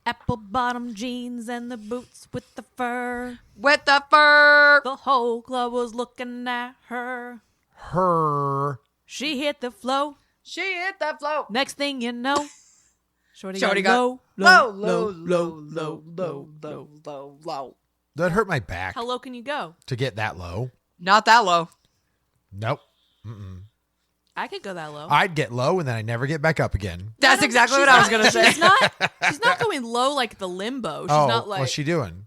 Apple bottom jeans and the boots with the fur. With the fur. The whole club was looking at her. She hit the flow. She hit that flow. Next thing you know, Shorty got low. That hurt my back How low can you go? to get that low. Not that low. Nope. I could go that low. I'd get low and then I never get back up again. That's exactly what I was going to say. She's not going low like the limbo. She's Oh, not like what's she doing?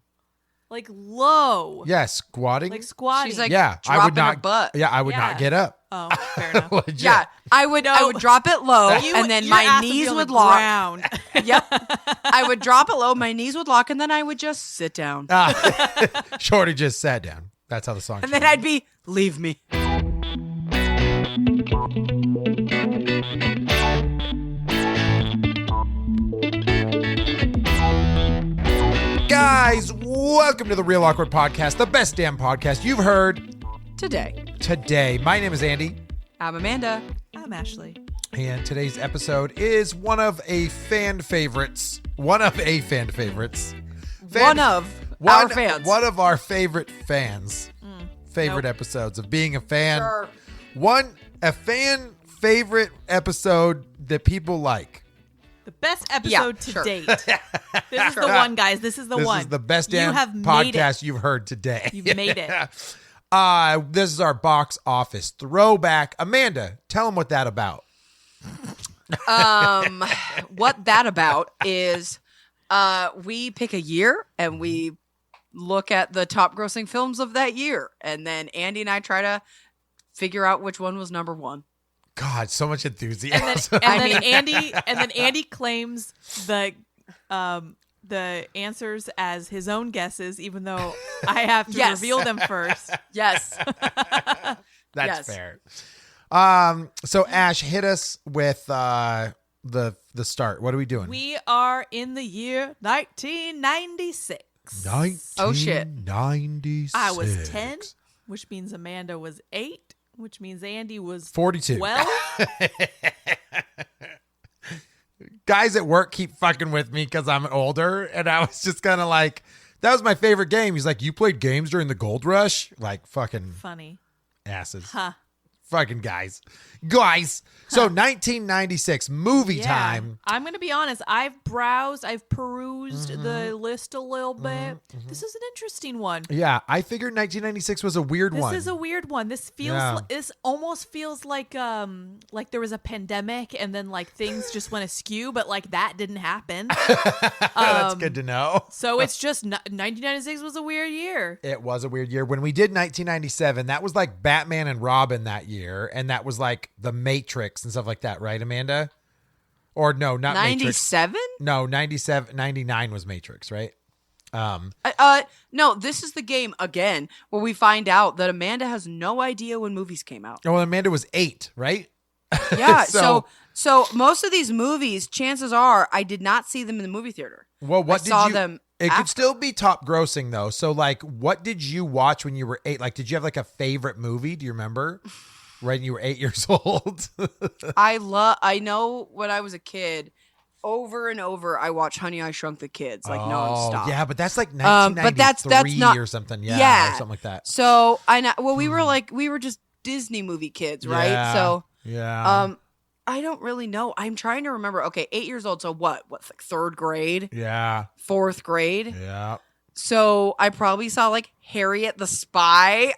like low. Yeah, squatting. Like squatting. She's like yeah, I would dropping her not. butt. Yeah, I would Yeah. not get up. Oh, fair enough. Legit. Yeah, I would drop it low, and then Your my ass knees be on would the lock. ground. Yep, I would drop it low, my knees would lock, and then I would just sit down. Shorty just sat down. That's how the song. And then I'd be, leave me. Guys, welcome to the Real Awkward Podcast, the best damn podcast you've heard Today, my name is Andy, I'm Amanda. I'm Ashley. and today's episode is one of a fan favorites. One of our fans. One of our favorite fans. Favorite episodes of being a fan. Sure. A fan favorite episode that people like. The best episode to sure. date. This is the one, guys. This is the one. This is the best damn You have made podcast you've heard today. You've made it. This is our box office throwback. Amanda, tell them what that about. What that about is we pick a year and we look at the top grossing films of that year, and then Andy and I try to figure out which one was number one. God, so much enthusiasm. And then Andy claims the answers as his own guesses, even though I have to Yes. reveal them first. Yes. That's Yes. fair. So Ash, hit us with the start. What are we doing? We are in the year 1996. 1996. I was 10, which means Amanda was 8, which means Andy was 42. 12. Guys at work keep fucking with me because I'm older, and I was just kind of like, that was my favorite game. He's like, you played games during the gold rush? Like, fucking Funny. asses. Huh. Fucking guys. So 1996, movie time. I'm going to be honest. I've perused the list a little bit. This is an interesting one. Yeah, I figured 1996 was a weird one. This is a weird one. This feels this almost feels like there was a pandemic and then like things just went askew, but like that didn't happen. That's good to know. So it's just 1996 was a weird year. It was a weird year. When we did 1997, that was like Batman and Robin that year, and that was like the Matrix and stuff like that, right, Amanda? Or no, not Matrix. 97? No, 99 was Matrix, right? No, this is the game again where we find out that Amanda has no idea when movies came out. Oh, Amanda was 8, right? Yeah, so most of these movies, chances are I did not see them in the movie theater. Well, what I did saw you? them It after. could still be top grossing though. So, like, what did you watch when you were 8? Like, did you have like a favorite movie? Do you remember? Right, when you were 8 years old. I know when I was a kid, over and over I watched Honey, I Shrunk the Kids like nonstop. Yeah, but that's like 1993 but that's not or something. Yeah. Or something like that. So I know. Well, we were just Disney movie kids, right? Yeah, So yeah. I don't really know. I'm trying to remember. Okay, 8 years old. So what? What's like third grade, Yeah. fourth grade? Yeah. So I probably saw like Harriet the Spy.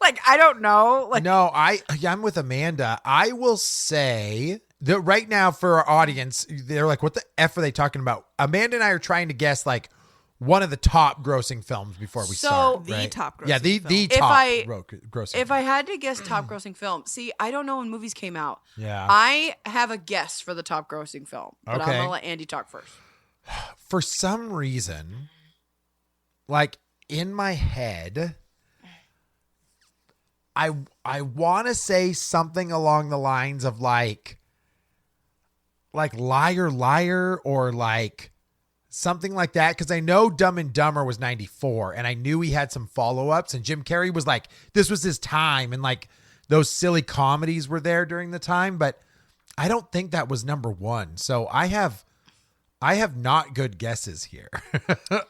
Like, I don't know. Like, No, I'm with Amanda. I will say that right now for our audience, they're like, what the F are they talking about? Amanda and I are trying to guess like one of the top grossing films before we start. The right? top grossing Yeah, the film. top If grossing. if I had to guess top grossing film, see, I don't know when movies came out. Yeah. I have a guess for the top grossing film, but I'm Okay. gonna let Andy talk first. For some reason, like in my head, I want to say something along the lines of like Liar Liar or like something like that, because I know Dumb and Dumber was 94 and I knew he had some follow-ups, and Jim Carrey was like, this was his time, and like those silly comedies were there during the time, but I don't think that was number one. So I have I have not good guesses here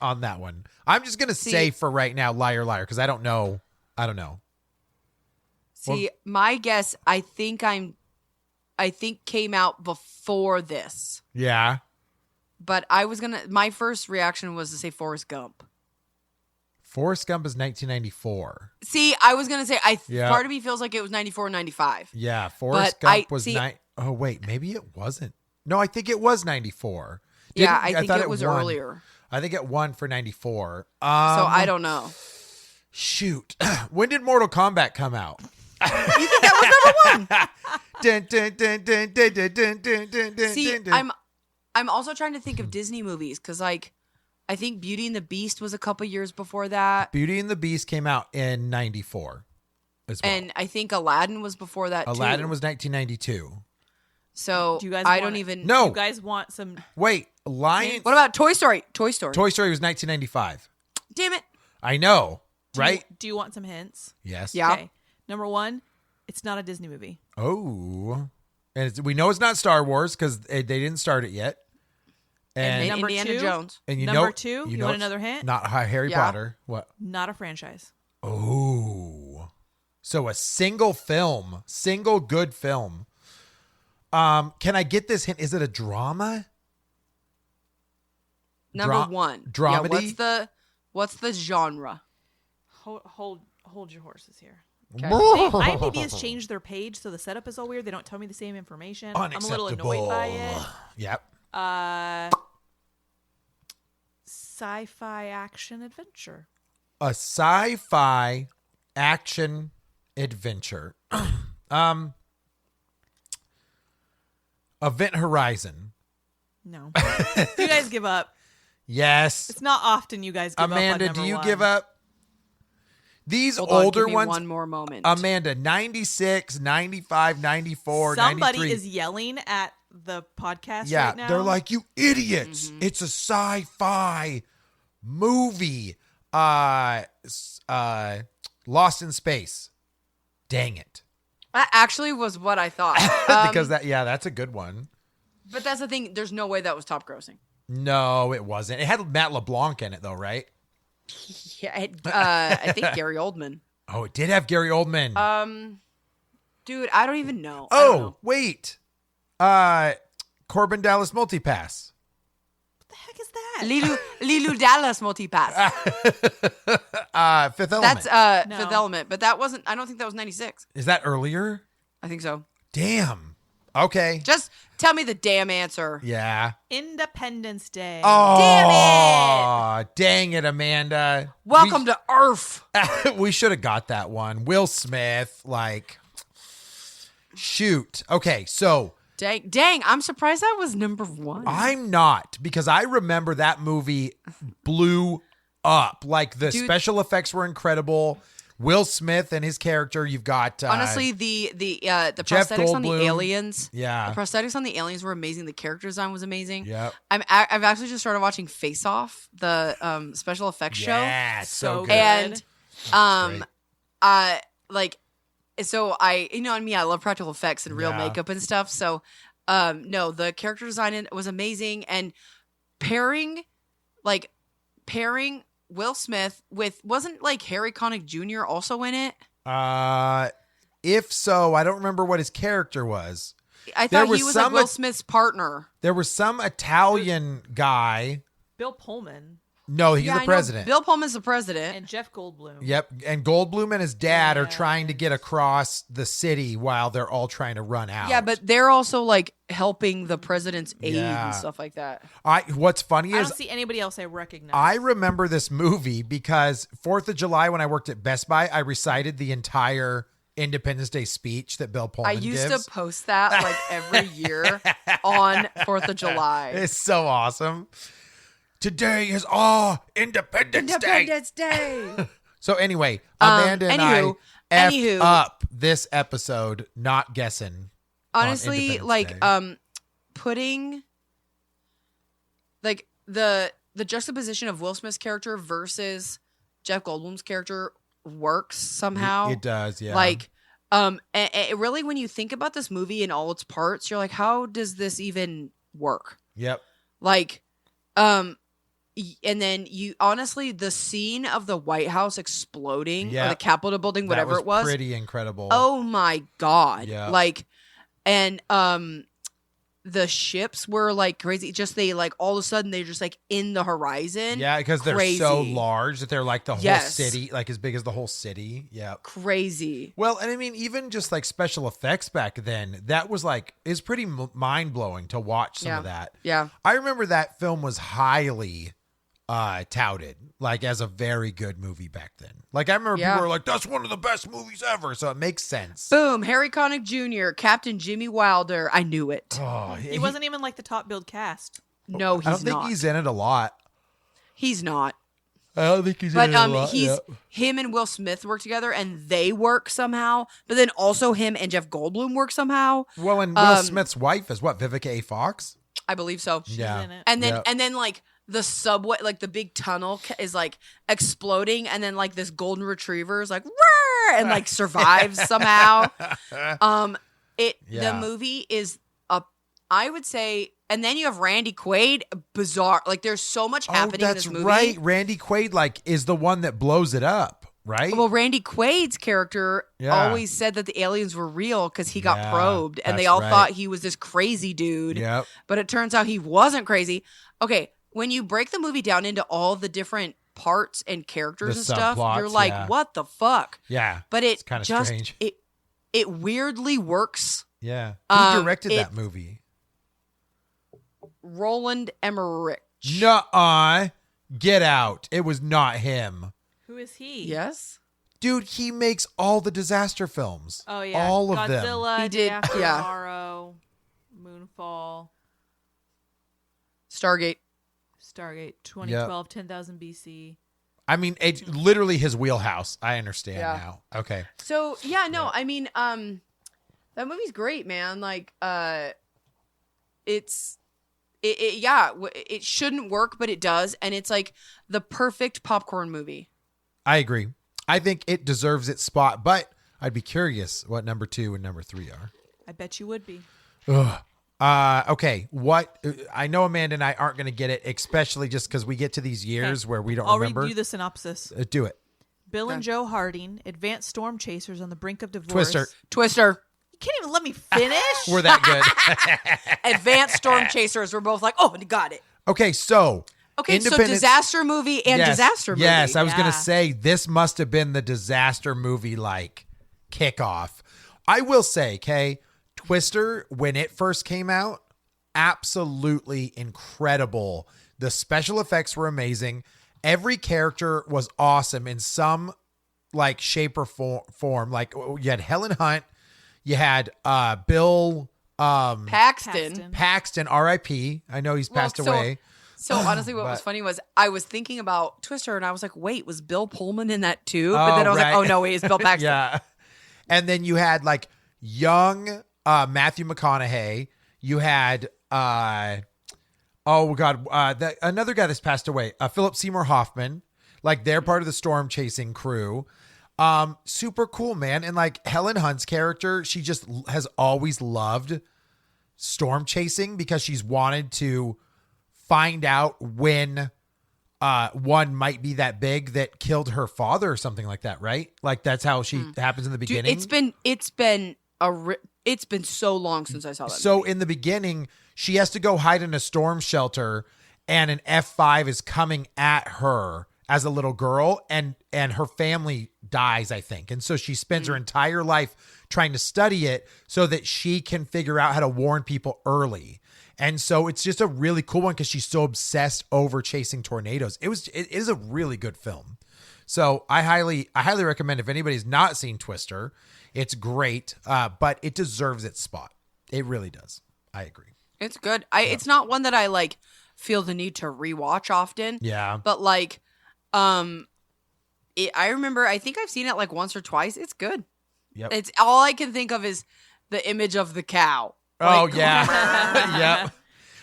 on that one. I'm just going to say for right now, Liar Liar, because I don't know. See, my guess, I think came out before this. Yeah. But my first reaction was to say Forrest Gump. Forrest Gump is 1994. See, I was going to say, part of me feels like it was 94 or 95. Yeah, Forrest Gump was oh, wait, maybe it wasn't. No, I think it was 94. I think it was earlier. I think it won for 94. So I don't know. Shoot. When did Mortal Kombat come out? You think that was number one? See, I'm also trying to think of Disney movies because, like, I think Beauty and the Beast was a couple years before that. Beauty and the Beast came out in 94 as well. And I think Aladdin was before that, Aladdin was 1992. So do you guys don't even... No. You guys want some... Wait, Lion... What about Toy Story? Toy Story was 1995. Damn it. I know, right? Do you want some hints? Yes. Yeah. Okay. Number one, it's not a Disney movie. Oh. And we know it's not Star Wars because they didn't start it yet. And number Indiana two, Jones. And number two, you want another hint? Not Harry Potter. What? Not a franchise. Oh. So a single good film. Can I get this hint? Is it a drama? Number one. Dramedy? Yeah, what's the genre? Hold your horses here. Okay. IMDb has changed their page, so the setup is all weird. They don't tell me the same information. Unacceptable. I'm a little annoyed by it. Yep. Sci-fi action adventure. A sci-fi action adventure. Event Horizon. No. You guys give up. Yes. It's not often you guys give Amanda, up on do you one. give up? These Hold on, older give me ones. one more moment. Amanda, 96, 95, 94, Somebody 93. is yelling at the podcast Yeah, right now. they're like, you idiots. Mm-hmm. It's a sci-fi movie. Lost in Space. Dang it. That actually was what I thought. Because that's a good one. But that's the thing. There's no way that was top grossing. No, it wasn't. It had Matt LeBlanc in it, though, right? Yeah, I think Gary Oldman. Oh, it did have Gary Oldman. Dude, I don't even know. Wait. Corbin Dallas Multipass. What the heck is that? Lilu Dallas Multipass. Fifth Element. That's No. Fifth Element, but that wasn't. I don't think that was 96. Is that earlier? I think so. Damn. Okay. Just tell me the damn answer. Yeah. Independence Day. Oh, Damn it! Dang it, Amanda. Welcome to Earth. We should have got that one. Will Smith, shoot. Okay, so. Dang, I'm surprised that was number one. I'm not, because I remember that movie blew up. The special effects were incredible. Will Smith and his character, you've got honestly the Jeff prosthetics on the Goldblum. aliens. Yeah. The prosthetics on the aliens were amazing. The character design was amazing. Yep. I've actually just started watching Face Off, the special effects show. Yeah, so good. And great. so I on me, I love practical effects and real makeup and stuff. So no, the character design was amazing, and pairing Will Smith with, wasn't Harry Connick Jr. also in it? If so, I don't remember what his character was. I thought he was Will Smith's partner. There was some Italian guy. Bill Pullman No, he's the president. Bill Pullman's the president. and Jeff Goldblum. Yep. And Goldblum and his dad are trying to get across the city while they're all trying to run out. Yeah, but they're also helping the president's aid and stuff like that. What's funny I is don't see anybody else I recognize. I remember this movie because 4th of July when I worked at Best Buy, I recited the entire Independence Day speech that Bill Pullman gives. I used to post that every year on 4th of July. It's so awesome. Today is Independence Day. So anyway, Amanda and I effed anywho, up this episode not guessing. Honestly, putting the juxtaposition of Will Smith's character versus Jeff Goldblum's character works somehow. It does, yeah. And really, when you think about this movie in all its parts, you're like, how does this even work? Yep. And then honestly, the scene of the White House exploding or the Capitol building, whatever it was, pretty incredible. Oh my God. Yeah. Like, and, the ships were like crazy. Just they like all of a sudden they're just like in the horizon. Yeah, because they're so large that they're like the whole city, like as big as the whole city. Yeah. Crazy. Well, and I mean, even just like special effects back then, that was like, is pretty mind blowing to watch some of that. Yeah. I remember that film was highly touted, like as a very good movie back then. Like I remember people were like, that's one of the best movies ever. So it makes sense. Boom. Harry Connick Jr., Captain Jimmy Wilder. I knew it. Oh, he wasn't even like the top billed cast. No, he's not. I don't think he's in it a lot. He's not. I don't think he's in it a lot. Him and Will Smith work together and they work somehow. But then also him and Jeff Goldblum work somehow. Well, and Will Smith's wife is what? Vivica A. Fox? I believe so. She's in it. And then like the subway, like the big tunnel is like exploding, and then like this golden retriever is like, "Roar!" and like survives somehow. The movie is I would say, and then you have Randy Quaid, bizarre. Like there's so much happening in this movie. That's right. Randy Quaid like is the one that blows it up, right? Well, Randy Quaid's character always said that the aliens were real because he got probed, and they all thought he was this crazy dude. Yep. But it turns out he wasn't crazy. Okay. When you break the movie down into all the different parts and characters and stuff, you're like, what the fuck? Yeah. But it's kind of strange. It weirdly works. Yeah. Who directed that movie? Roland Emmerich. Nuh-uh. Get out. It was not him. Who is he? Yes. Dude, he makes all the disaster films. Oh, yeah. All of them. Godzilla, he did. Tomorrow, Moonfall. Stargate, 2012, 10,000 BC. I mean, it's literally his wheelhouse. I understand now. Okay. So, I mean, that movie's great, man. Like, it shouldn't work, but it does. And it's like the perfect popcorn movie. I agree. I think it deserves its spot, but I'd be curious what number 2 and number 3 are. I bet you would be. Ugh. Okay. What I know Amanda and I aren't going to get it, especially just because we get to these years where we don't remember. I'll read you the synopsis. Do it. Bill and Joe Harding, advanced storm chasers on the brink of divorce. Twister. You can't even let me finish. We're that good. Advanced storm chasers. We're both like, oh, got it. Okay. So disaster movie and disaster movie. Yes, I was going to say this must have been the disaster movie like kickoff. I will say, okay, Twister, when it first came out, absolutely incredible. The special effects were amazing. Every character was awesome in some like shape or form. Like you had Helen Hunt, you had Bill Paxton, R.I.P. I know he's passed away. So honestly, what was funny was I was thinking about Twister and I was like, wait, was Bill Pullman in that too? But then I was like, oh no, wait, it's Bill Paxton. Yeah. And then you had like young Matthew McConaughey. You had another guy that's passed away, Philip Seymour Hoffman. Like they're part of the storm chasing crew. Super cool, man. And like Helen Hunt's character, she just has always loved storm chasing because she's wanted to find out when one might be that big that killed her father or something like that, right? Like that's how she happens in the beginning. Dude, it's been so long since I saw that. So movie. In the beginning, she has to go hide in a storm shelter, and an F5 is coming at her as a little girl, and her family dies, I think. And so she spends her entire life trying to study it so that she can figure out how to warn people early. And so it's just a really cool one because she's so obsessed over chasing tornadoes. It is a really good film. So I highly recommend if anybody's not seen Twister, it's great, but it deserves its spot. It really does. I agree. It's good. It's not one that I like feel the need to rewatch often. Yeah. But like, I remember, I think I've seen it like once or twice. It's good. Yep. It's all I can think of is the image of the cow. Oh, yeah. Yep.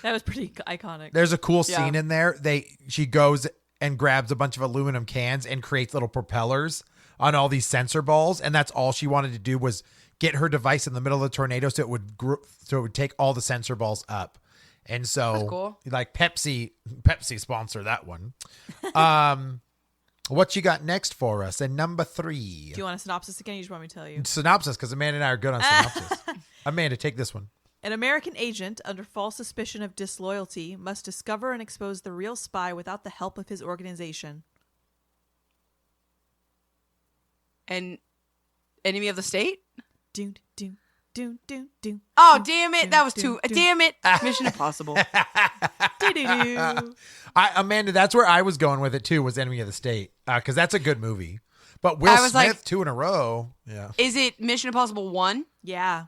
That was pretty iconic. There's a cool scene in there. She goes and grabs a bunch of aluminum cans and creates little propellers on all these sensor balls. And that's all she wanted to do was get her device in the middle of the tornado so it would take all the sensor balls up. And so That's cool. like Pepsi sponsor that one. What you got next for us? And number 3. Do you want a synopsis again? You just want me to tell you? Synopsis, because Amanda and I are good on synopsis. Amanda, take this one. An American agent, under false suspicion of disloyalty, must discover and expose the real spy without the help of his organization. And Enemy of the State? Doon, doon, doon, doon, doon. Oh, damn it. That was too. Damn it. Mission Impossible. Doo-doo-doo. Amanda, that's where I was going with it too, was Enemy of the State. Because that's a good movie. But Will I was Smith, like- 2 in a row. Yeah. Is it Mission Impossible 1? Yeah.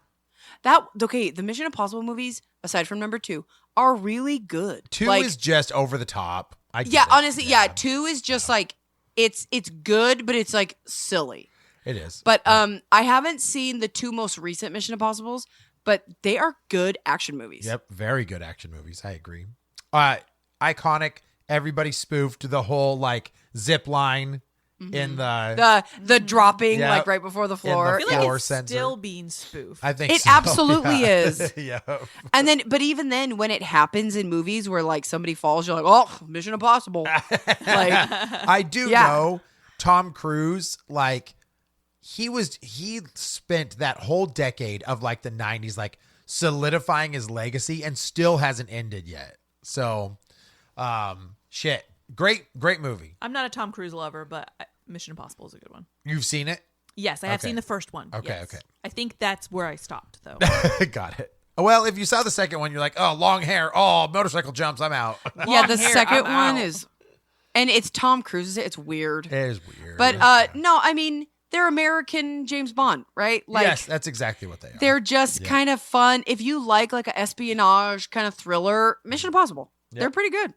The Mission Impossible movies, aside from number 2, are really good. 2 like, is just over the top. I get yeah, it. honestly, yeah. 2 is just like it's good, but it's like silly. It is. But I haven't seen the 2 most recent Mission Impossibles, but they are good action movies. Yep, very good action movies. I agree. Iconic. Everybody spoofed the whole like zip line in The dropping Yep. like right before the floor. I feel like Floor it's sensor. still being spoofed. I think It so, absolutely yeah. is. Yeah. And then, but even then, when it happens in movies where like somebody falls, you're like, oh, Mission Impossible. Like, I do Yeah. know Tom Cruise, like he spent that whole decade of like the 90s like solidifying his legacy and still hasn't ended yet. So shit. Great movie. I'm not a Tom Cruise lover, but Mission Impossible is a good one. You've seen it? Yes, I have Okay. seen the first one. Okay, yes. okay. I think that's where I stopped, though. Got it. Well, if you saw the second one, you're like, oh, long hair. Oh, motorcycle jumps. I'm out. yeah, Long the hair, second I'm one out. is, and it's Tom Cruise. It's weird. It is weird. But no, I mean, they're American James Bond, right? Like, yes, that's exactly what they are. they're just kind of fun. If you like a espionage kind of thriller, Mission Impossible, they're pretty good.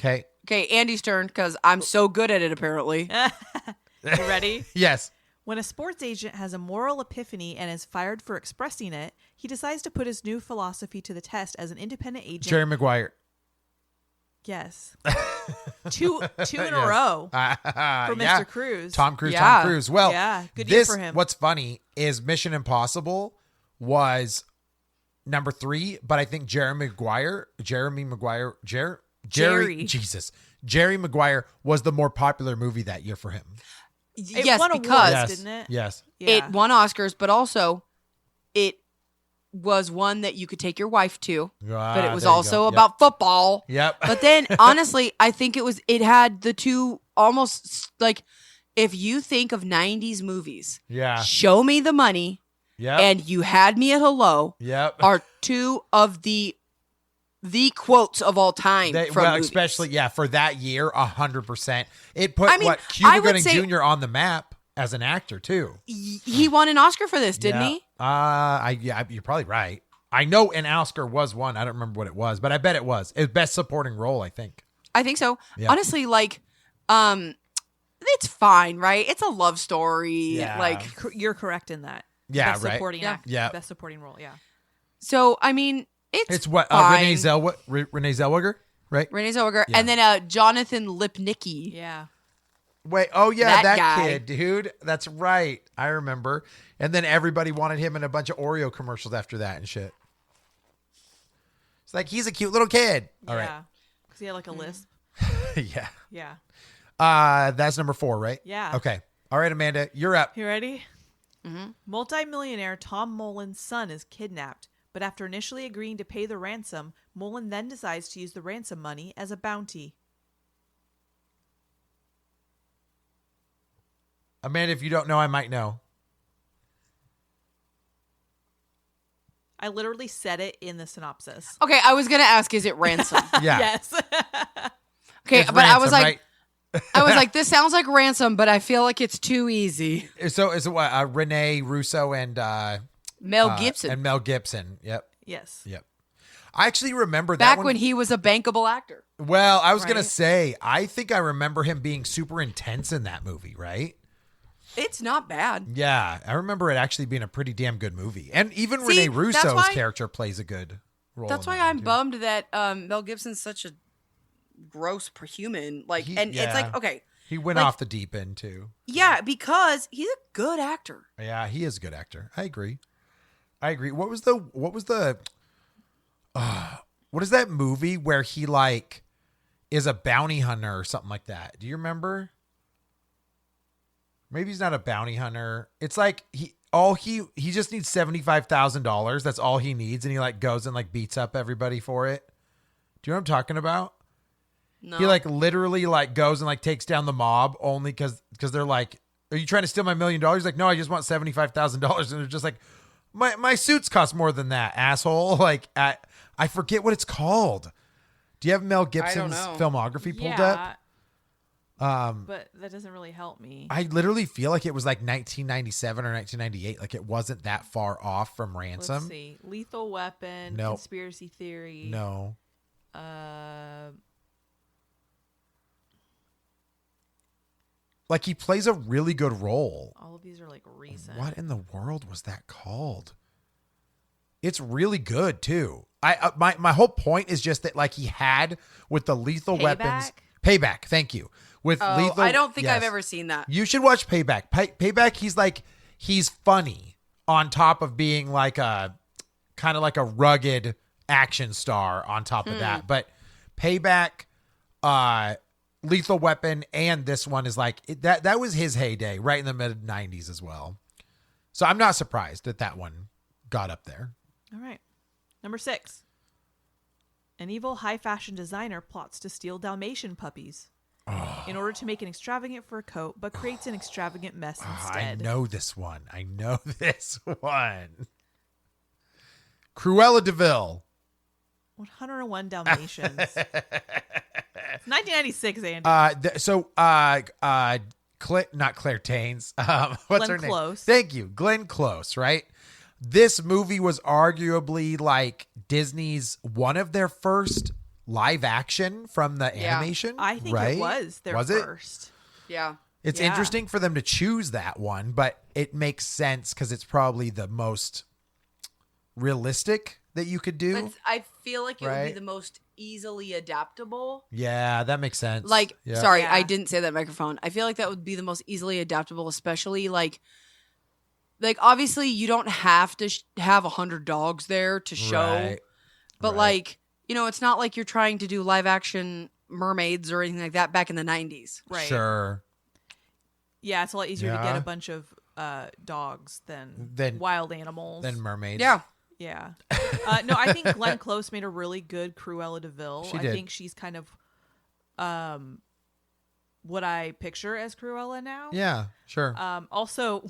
Okay. Okay, Andy's turn because I'm so good at it. Apparently, You ready? Yes. When a sports agent has a moral epiphany and is fired for expressing it, he decides to put his new philosophy to the test as an independent agent. Jerry Maguire. Yes. two in Yes. a row for Yeah. Mr. Cruz. Tom Cruise. Yeah. Tom Cruise. Well, Yeah, good year for him. What's funny is Mission Impossible was number 3, but I think Jerry Maguire, Jerry Maguire was the more popular movie that year for him. It yes, won because awards, didn't it? Yes. Yeah. it won Oscars, but also it was one that you could take your wife to. But it was also about football. Yep. But then, honestly, I think it had the two almost like, if you think of 90s movies, Yeah. Show Me the Money Yep. and You Had Me at Hello Yep. are two of the quotes of all time from movies. especially for that year, 100%. It put I mean, Cuba I would Gooding say- Jr. on the map as an actor too. He won an Oscar for this, didn't he? You're probably right. I know an Oscar was one. I don't remember what it was, but I bet it was. It was best supporting role, I think. I think so. Yeah. Honestly, it's fine, right? It's a love story. Yeah. Like, You're correct in that. Yeah, Best right. Supporting Yeah. act- Yeah. Best supporting role. Yeah. so I mean, It's what fine. Renee Zellweger, right? Renee Zellweger, Yeah. and then Jonathan Lipnicki. Yeah. Wait, oh yeah, that guy. kid, dude. That's right. I remember. And then everybody wanted him in a bunch of Oreo commercials after that and shit. It's like he's a cute little kid. All right. Yeah. Because he had like a lisp. Yeah. Yeah. That's number 4, right? Yeah. Okay. All right, Amanda, you're up. You ready? Mm-hmm. Multi-millionaire Tom Mullen's son is kidnapped, but after initially agreeing to pay the ransom, Mullen then decides to use the ransom money as a bounty. Amanda, if you don't know, I might know. I literally said it in the synopsis. Okay, I was gonna ask, is it Ransom? Yeah. Yes. Okay, It's but I was Ransom, like, this sounds like Ransom, but I feel like it's too easy. right? So is it what? Renee Russo and Mel Gibson, and Mel Gibson. Yep. Yes. Yep. I actually remember that back one. when he was a bankable actor. Well, I was gonna Right. say, I think I remember him being super intense in that movie, right? It's not bad. Yeah, I remember it actually being a pretty damn good movie, and even See, Renee that's Russo's why- character plays a good role. That's in why that I'm one, too. bummed that Mel Gibson's such a gross human. Like, and it's like, okay, He went like- off the deep end too. yeah, because he's a good actor. Yeah, he is a good actor. I agree. What was the what is that movie where he like is a bounty hunter or something like that? Do you remember? Maybe he's not a bounty hunter. It's like he just needs $75,000. That's all he needs, and he like goes and like beats up everybody for it. Do you know what I'm talking about? No. He like literally like goes and like takes down the mob only because they're like, "Are you trying to steal my $1 million?" He's like, "No, I just want $75,000." And they're just like, "My suits cost more than that, asshole." Like I forget what it's called. Do you have Mel Gibson's filmography pulled up? But that doesn't really help me. I literally feel like it was like 1997 or 1998. Like it wasn't that far off from Ransom. Let's see. Lethal Weapon, Nope. Conspiracy Theory. No. Like he plays a really good role. All of these are like recent. What in the world was that called? It's really good too. My whole point is just that like he had with the Lethal Weapons. Payback. Thank you. With Lethal. I don't think yes. I've ever seen that. You should watch Payback. Payback. He's funny on top of being like a kind of like a rugged action star on top of that. But Payback, Lethal Weapon, and this one is like that was his heyday, right in the mid 90s as well. So I'm not surprised that one got up there. All right. Number 6. An evil high fashion designer plots to steal Dalmatian puppies in order to make an extravagant fur coat, but creates an extravagant mess instead. I know this one. Cruella de Vil. 101 Dalmatians. It's 1996, Andy. Not Claire Danes. What's Glenn her name? Close. Thank you. Glenn Close, right? This movie was arguably like Disney's one of their first live action from the animation. I think right? it was their first. Yeah. It's Yeah. interesting for them to choose that one, but it makes sense because it's probably the most realistic that you could do. But I feel like it would be Right? the most easily adaptable. Yeah, that makes sense. Like, Yeah. sorry, Yeah. I didn't say that microphone. I feel like that would be the most easily adaptable, especially like obviously you don't have to have 100 dogs there to show, Right. but Right. like, you know, it's not like you're trying to do live action mermaids or anything like that back in the 90s. Right. Sure. Yeah, it's a lot easier to get Yeah. a bunch of dogs than Than- wild animals. Then mermaids. Yeah. Yeah. No, I think Glenn Close made a really good Cruella de Vil. She I did. think she's kind of what I picture as Cruella now. Yeah, sure. Also,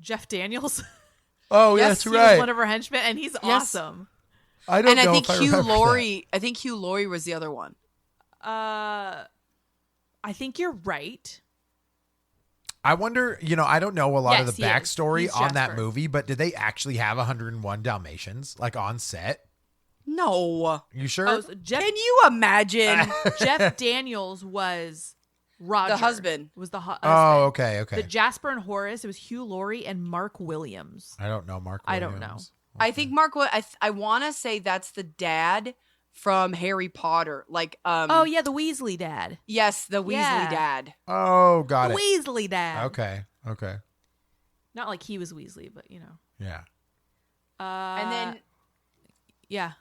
Jeff Daniels. Oh, Yes, that's He was right. one of her henchmen, and he's awesome. I don't And know I think if I Hugh remember Laurie, I think Hugh Laurie was the other one. I think you're right. that. I wonder, I don't know a lot of Yes, the he is. backstory He's on that Jasper. movie, but did they actually have 101 Dalmatians like on set? No. You sure? Oh, so Jeff Can you imagine? Jeff Daniels was Roger. The husband. Was the husband. Oh, okay. The Jasper and Horace, it was Hugh Laurie and Mark Williams. I don't know, Mark. I don't Williams. I think Mark. I want to say that's the dad from Harry Potter. Like, Oh yeah, the Weasley dad. yes, the Weasley Yeah. dad. Oh, got The it. Weasley dad. Okay. Not like he was Weasley, but Yeah. And then yeah.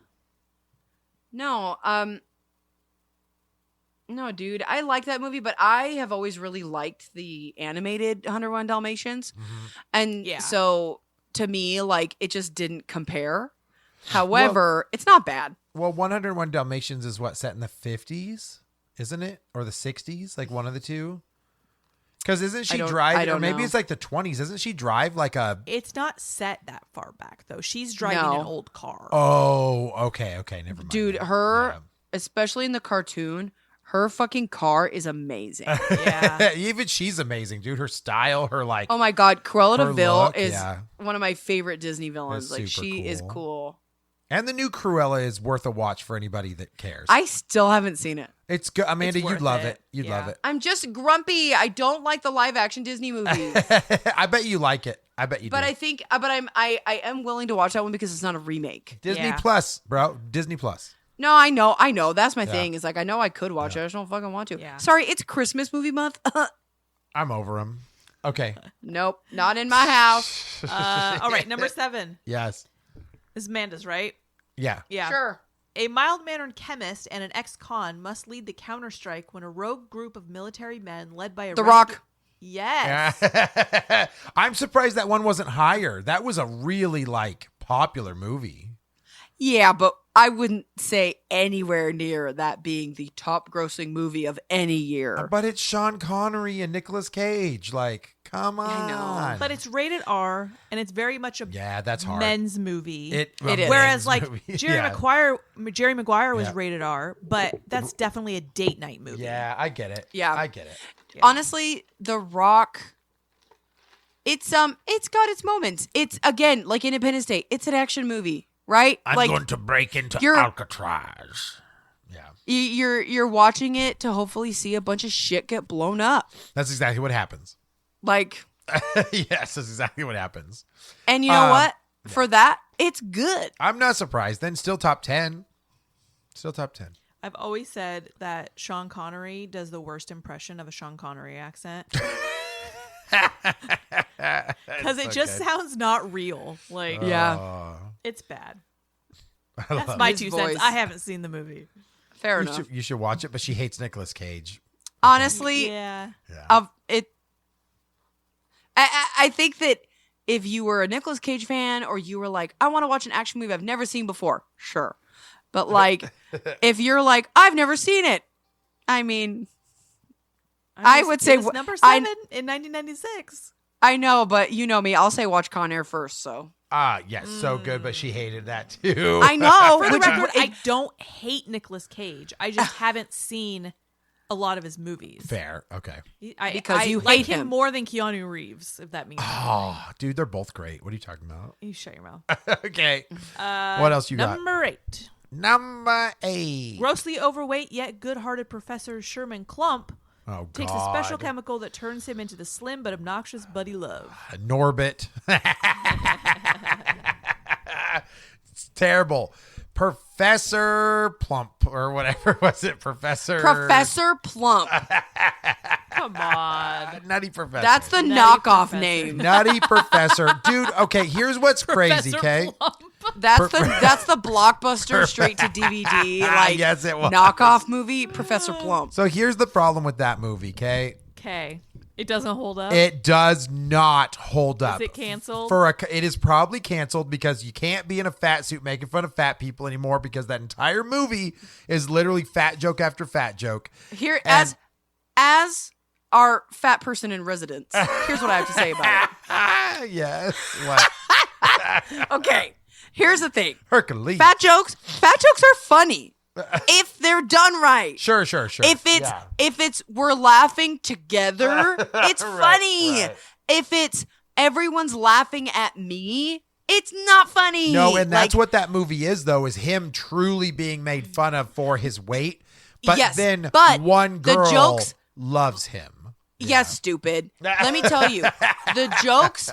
no, no, dude, I like that movie, but I have always really liked the animated 101 Dalmatians, and Yeah. so to me, like, it just didn't compare. However, it's not bad. Well, 101 Dalmatians is what, set in the 50s, isn't it? Or the 60s? Like one of the two? Because isn't she I driving? Or don't maybe know. it's like the 20s. Doesn't she drive like a. It's not set that far back though. She's driving No. an old car. Oh, okay. Never mind. Dude, then. her, especially in the cartoon, her fucking car is amazing. Yeah. Even she's amazing, dude. Her style, her like. Oh my God, Cruella Her de Vil look, is yeah. one of my favorite Disney villains. It's Like, super she is cool. cool. And the new Cruella is worth a watch for anybody that cares. I still haven't seen it. It's good. Amanda, It's you'd worth love it. it. You'd Yeah. love it. I'm just grumpy. I don't like the live action Disney movies. I bet you like it. I bet you But do. I think, I am willing to watch that one because it's not a remake. Disney Yeah. Plus, bro. Disney Plus. No, I know. That's my Yeah. thing. Is like, I know I could watch it. I just don't fucking want to. Yeah. Sorry, it's Christmas movie month. I'm over him. Okay. Nope, not in my house. All right, number 7. Yes. This is Amanda's, right? Yeah. Yeah. Sure. A mild-mannered chemist and an ex-con must lead the counterstrike when a rogue group of military men led by a The Rock. Yes. I'm surprised that one wasn't higher. That was a really popular movie. Yeah, but I wouldn't say anywhere near that being the top grossing movie of any year. But it's Sean Connery and Nicolas Cage. Come on. I know. But it's rated R, and it's very much a that's hard. men's movie. It is. Whereas men's Jerry movie. Jerry Maguire was Yeah. rated R, but that's definitely a date night movie. Yeah, I get it. Yeah. I get it. Yeah. Honestly, The Rock, it's got its moments. It's, again, like Independence Day. It's an action movie, right? to break into you're- Alcatraz. Yeah. You're watching it to hopefully see a bunch of shit get blown up. That's exactly what happens. Like, Yes, that's exactly what happens. and you know what? For that, it's good. I'm not surprised. Then still top 10. Still top 10. I've always said that Sean Connery does the worst impression of a Sean Connery accent. Because it just sounds not real. Yeah. It's bad. I love That's my His 2 voice. cents. I haven't seen the movie. Fair it. enough. You should watch it, but she hates Nicolas Cage. Honestly, Yeah. Yeah. I think that if you were a Nicolas Cage fan or you were like, I want to watch an action movie I've never seen before, sure. But if you're like, I've never seen it, I mean, I would say it was number 7 in 1996. I know, but you know me, I'll say watch Con Air first. So Yes, so good, but she hated that too. I know. For the which- record, I don't hate Nicolas Cage. I just haven't seen a lot of his movies. Fair. Okay. Because you like hate him. more than Keanu Reeves, if that means anything. Oh, dude, they're both great. What are you talking about? You shut your mouth. Okay. What else you got? Number 8. Number 8. Grossly overweight yet good-hearted Professor Sherman Clump Oh, God. takes a special chemical that turns him into the slim but obnoxious Buddy Love. Norbit. It's terrible. Professor Plump or whatever was it? Professor Plump. Come on. Nutty Professor. That's the Nutty knockoff Professor. name. Nutty Professor. Dude, okay, here's what's crazy, Professor okay? Plump. That's the Blockbuster straight to DVD Yes, it was. knockoff movie, Professor Plump. So here's the problem with that movie, okay? Okay. It doesn't hold up. It does not hold up. Is it canceled? It is probably canceled because you can't be in a fat suit making fun of fat people anymore because that entire movie is literally fat joke after fat joke. Here, And- as our fat person in residence, here's what I have to say about it. Yes. What? Okay, here's the thing: Hercules. fat jokes are funny if they're done right. Sure. If Yeah. it's we're laughing together, it's Right, funny. right. If it's everyone's laughing at me, it's not funny. No, and that's Like, what that movie is, though, is him truly being made fun of for his weight. But Yes, then but one the girl jokes- loves him. Yes, stupid. Let me tell you, the jokes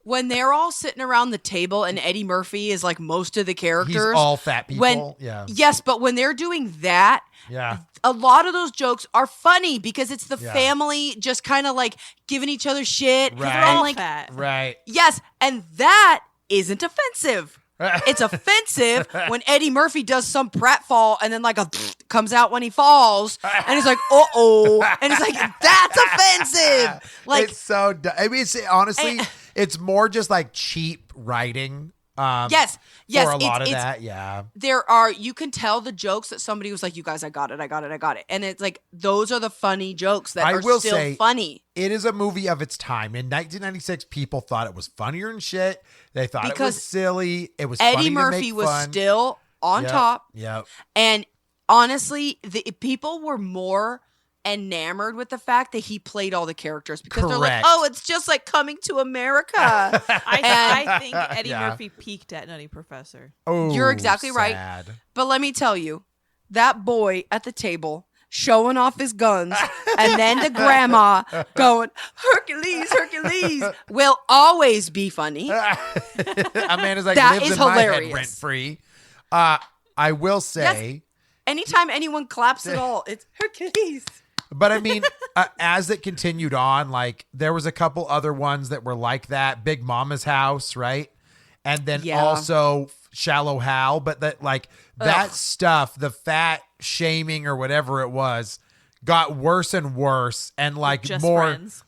when they're all sitting around the table and Eddie Murphy is like most of the characters. He's all fat people. When, yeah. Yes, but when they're doing that, Yeah. a lot of those jokes are funny because it's the Yeah. family just kind of like giving each other shit. Right. They're all And like, fat. Right. yes, and that isn't offensive. It's offensive when Eddie Murphy does some pratfall and then like a comes out when he falls and he's like, uh-oh. And it's like, that's offensive. Like, it's so I mean, honestly, And- it's more just like cheap writing. yes, For a lot of it's that, yeah. you can tell the jokes that somebody was like, you guys, I got it. And it's like, those are the funny jokes that I are will still say, funny. It is a movie of its time. In 1996, people thought it was funnier than shit. They thought it was Because silly. It was funny Eddie to Murphy make was fun. still on Yep, top. Yep. And honestly, the people were more enamored with the fact that he played all the characters because they're like, Correct. oh, it's just like Coming to America. I think Eddie Yeah. Murphy peaked at Nutty Professor. Oh, You're exactly right. sad. But let me tell you, that boy at the table showing off his guns and then the grandma going, Hercules, will always be funny. Amanda's like, That lives is in my head hilarious. rent free. I will say, Anytime anyone claps at all, it's Hercules. but I mean, as it continued on, like there was a couple other ones that were like that. Big Mama's House, right? And then Yeah. also Shallow Hal, but that like that stuff, the fat shaming or whatever it was, got worse and worse, and like Just more, Friends.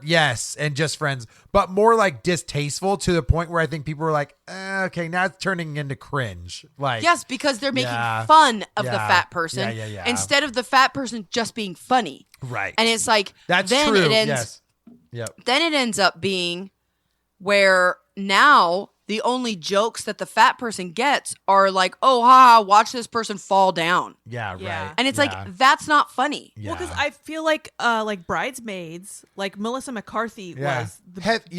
yes, and Just Friends, but more like distasteful to the point where I think people were like, okay, now it's turning into cringe. Like, Yes, because they're making Yeah. fun of the Yeah. fat person Yeah. instead of the fat person just being funny. right, And it's like that's then true. it ends Yes, yep. then it ends up being where now the only jokes that the fat person gets are like, oh, watch this person fall down. Yeah, Yeah. right. And it's Yeah. like, that's not funny. Yeah. Well, because I feel like Bridesmaids, like Melissa McCarthy was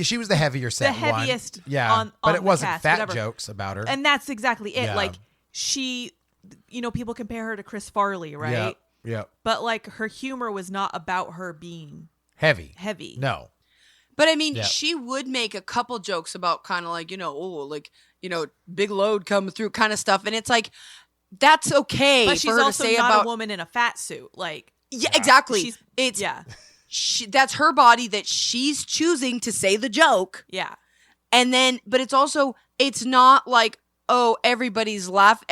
she was the heavier set the heaviest one. Yeah, on but the it wasn't cast, fat whatever. jokes about her. And that's exactly it. Yeah. Like she, people compare her to Chris Farley, right? Yep. But like her humor was not about her being Heavy. heavy. No. But I mean, Yeah. she would make a couple jokes about kind of like, big load coming through kind of stuff. And it's like, that's okay But for she's her to also say not about. a woman in a fat suit. Like, Yeah, exactly. She's- It's yeah, that's her body that she's choosing to say the joke. yeah. And then, but it's not like, oh, everybody laugh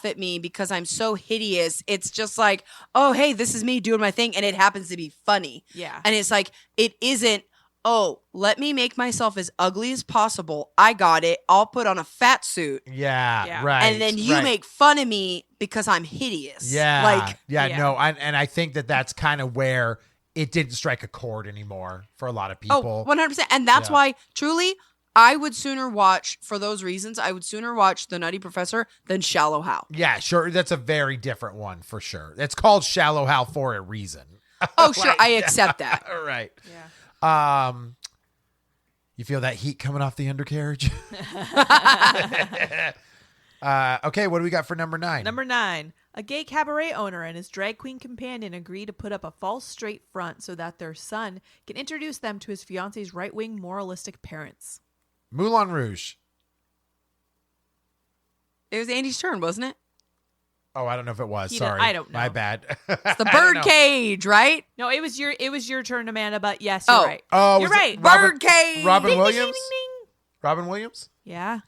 at me because I'm so hideous. It's just like, oh, hey, this is me doing my thing. And it happens to be funny. Yeah. And it's like, it isn't, oh, let me make myself as ugly as possible. I got it. I'll put on a fat suit. Yeah, Yeah. right. And then you right. make fun of me because I'm hideous. Yeah. Like, Yeah. No. And I think that's kind of where it didn't strike a chord anymore for a lot of oh, people. 100%. And that's Yeah. why, truly, I would sooner watch, for those reasons, I would sooner watch The Nutty Professor than Shallow Hal. Yeah, sure. That's a very different one for sure. It's called Shallow Hal for a reason. Oh, sure. I accept that. All right. Yeah. You feel that heat coming off the undercarriage? Okay, what do we got for number 9? Number 9. A gay cabaret owner and his drag queen companion agree to put up a false straight front so that their son can introduce them to his fiance's right-wing moralistic parents. Moulin Rouge. It was Andy's turn, wasn't it? Oh, I don't know if it was. He Sorry. I don't know. My bad. It's the birdcage, right? No, it was your turn, Amanda, but yes, Oh. you're right. Oh, You're was it right. Birdcage. Robin Ding, ding, Williams? ding, ding, ding. Robin Williams? Yeah.